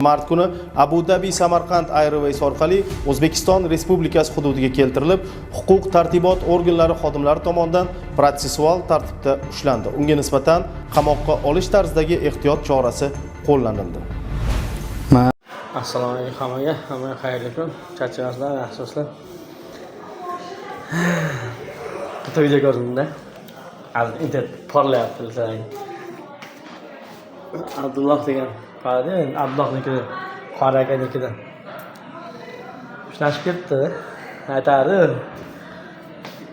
Mart kuni Abu Dhabi Samarqand Airways orqali O'zbekiston Respublikasi hududiga keltirilib, huquq tartibot organlari xodimlari tomonidan protsessual tartibda ushlandi. Unga nisbatan qamoqqa olish tarzidagi ehtiyot chorasi qo'llanildi. Assalomu alaykum hammaga, hammaga xayrli kun. Charchamasizlar, yaxshimisizlar? Bitta video ko'rdimda. Internet porlayapti sizlarga. Abdulloh degan qaradi, Abdullohniki, Qoraakanikida. Ushlashib ketdi. Aytadi,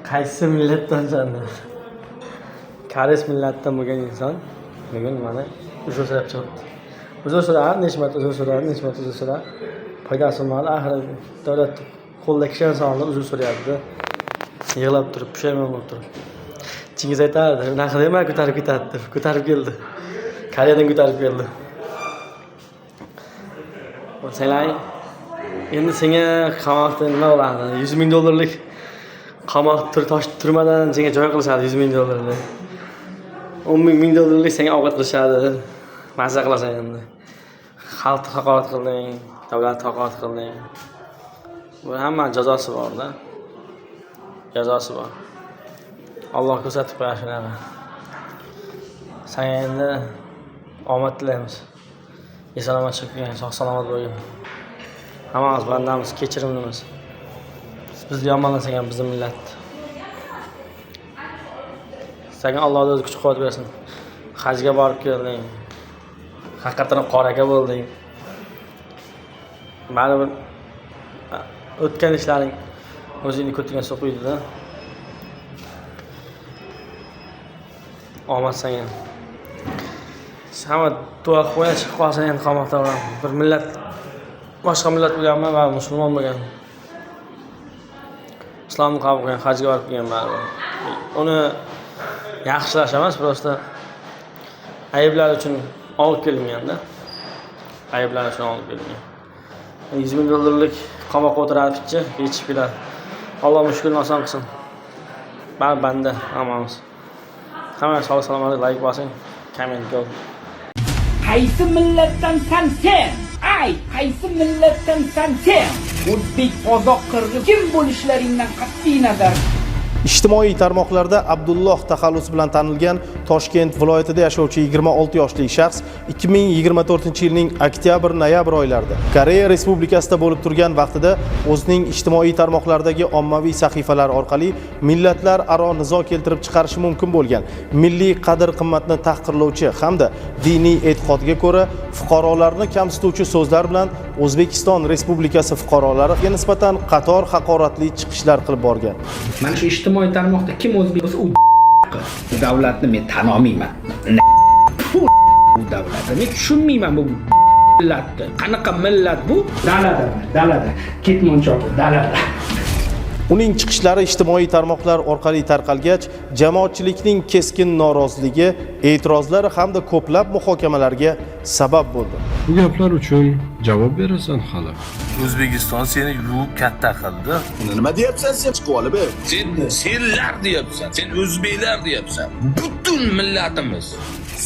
qaysi millatdan chiqdi? Koreys millatidan bo'lgan inson bugun mana uzr so'rab chiqdi. Uzr so'radi, nechmat uzr so'radi, nechmat uzr so'radi. Foydasi bo'lmadi, axir davlat qo'lda kishan sonli uzr so'rayapti. Yig'lab turib, pushaymon bo'lib turib. Chingiz aytadi, unaqa dema, ko'tarib ketadi deb, ko'tarib keldi. Koreyadan ko'tarib keldi. Senlar endi senga qamoqda nima bo'ladi? 100 ming dollarlik qamoq turmadan senga joy qilishadi 100 ming dollarlik. 10 ming dollarlik senga ovqat qilishadi. Mazza qilasan endi. Xalqni haqorat qilding, davlatni haqorat qilding. Bu hamma jazosi bor-da. Jazosi bor. Alloh ko'rsatib qo'yar shunaqa. Sen endi omad tilaymiz. Eson-omon chiqing, sog'-salomat bo'lgin. Hammamiz bandamiz, kechirimlimiz. Bizni yomonlasak ham bizning millat. Senga Alloh o'zi kuch-quvvat bersin. Hajga borib kelding. Haqiqatan qoraga bo'lding. Baribir o'tgan ishlaring o'zingni ko'tiga so'qiydi-da. Omad senga. Hamma duo qo'ya chiqib qolsa endi qamoqda bir millat boshqa millat bo'lganman va musulmon bo'lgan. Islomni qabul qilgan, hajga borib kelgan baribir. Uni yaxshilash emas, prosta ayblar uchun olib kelingan-da. Ayblar uchun olib kelingan. 100 ming dollarlik qamoqqa o'tiradi-chi, yechib keladi. Alloh mushkulni oson qilsin. Baribir banda hammamiz. Hamma sog' salomat, like bosing, komment qol. Qaysi millatdansan sen? Qaysi millatdansan sen? O'zbek, qozoq, qirg'iz kim bo'lishlaringdan qat'iy nazar. Ijtimoiy tarmoqlarda Abdulloh taxallusi bilan tanilgan Toshkent viloyatida yashovchi 26 yoshli shaxs 2024-yilning oktyabr-noyabr oylarida Koreya Respublikasida bo'lib turgan vaqtida o'zining ijtimoiy tarmoqlardagi ommaviy sahifalar orqali millatlar aro nizo keltirib chiqarishi mumkin bo'lgan milliy qadr-qimmatni tahqirlovchi hamda diniy e'tiqodga ko'ra fuqarolarni kamsituvchi so'zlar bilan O'zbekiston Respublikasi fuqarolariga nisbatan qator haqoratli chiqishlar qilib borgan. Mana shu ijtimoiy tarmoqda kim o'zbek bo'lsa u davlatni men tan olmayman. Bu davlatni men tushunmayman bu millatni. Qanaqa millat bu? Dalada. Ketmonchoq dalada. Uning chiqishlari ijtimoiy tarmoqlar orqali tarqalgach, jamoatchilikning keskin noroziligi, e'tirozlari hamda ko'plab muhokamalarga sabab bo'ldi. Bu gaplar uchun javob berasan hali. O'zbekiston seni yuvib katta qildi. Nima deyapsan sen chiqib olib? Senlar deyapsan, sen o'zbeklar deyapsan. Butun millatimiz.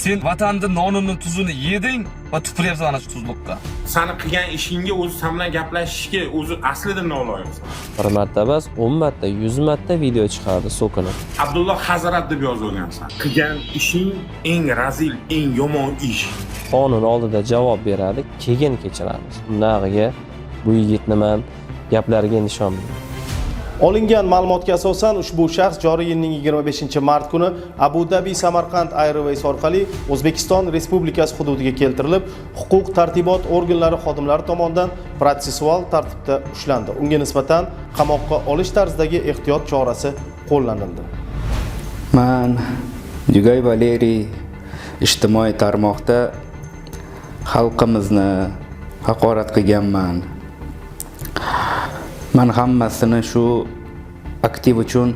Sen vatanda nonini tuzini yeding va tupuryapsan ana shu tuzliqqa. Sani qilgan ishingga o'zi sen bilan gaplashishga o'zi aslida noloyiqsan. Bir marta emas, 10 marta, 100 marta video chiqardi so'kinib. Abdulloh Hazrat deb yozib olgansan. Qilgan ishing eng razil, eng yomon ish. Qonun oldida javob beradi, keyin kechiramiz. Bundagiga bu yigitni men gaplariga ishonmayman. Olingan ma'lumotga asosan ushbu shaxs joriy yilning 25-mart kuni Abu Dhabi Samarqand Airways orqali O'zbekiston Respublikasi hududiga keltirilib, huquq tartibot organlari xodimlari tomonidan protsessual tartibda ushlandi. Unga nisbatan qamoqqa olish tarzidagi ehtiyot chorasi qo'llanildi. Men Jugay Valeriy ijtimoiy tarmoqda xalqimizni haqorat qilganman. Men hammasini shu aktiv uchun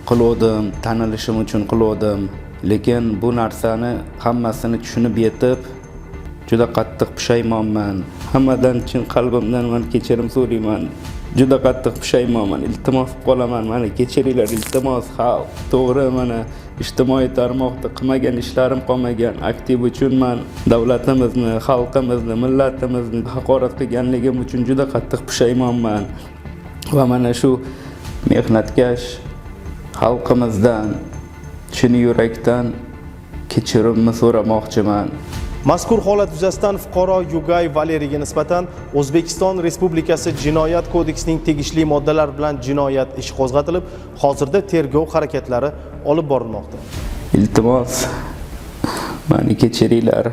qildim, tanilishim uchun qildim, lekin bu narsani hammasini tushunib yetib, juda qattiq pushaymonman. Hammadan chin qalbimdan men kechirim so'rayman. juda qattiq pushaymonman. Iltimos qilib qolaman. Mana kechiringlar, iltimos xalq. To'g'ri, mana ijtimoiy tarmoqda qilmagan ishlarim qolmagan. Aktiv uchun men davlatimizni, xalqimizni, millatimizni haqorat qilganligim uchun juda qattiq pushaymonman. Va mana shu mehnatkash xalqimizdan chin yurakdan kechirimni so'ramoqchiman. Mazkur holat yuzasidan fuqaro Yugay Valeriga nisbatan O'zbekiston Respublikasi Jinoyat kodeksining tegishli moddalari bilan jinoyat ishi qo'zg'atilib, hozirda tergov harakatlari olib borilmoqda. Iltimos, meni kechiringlar.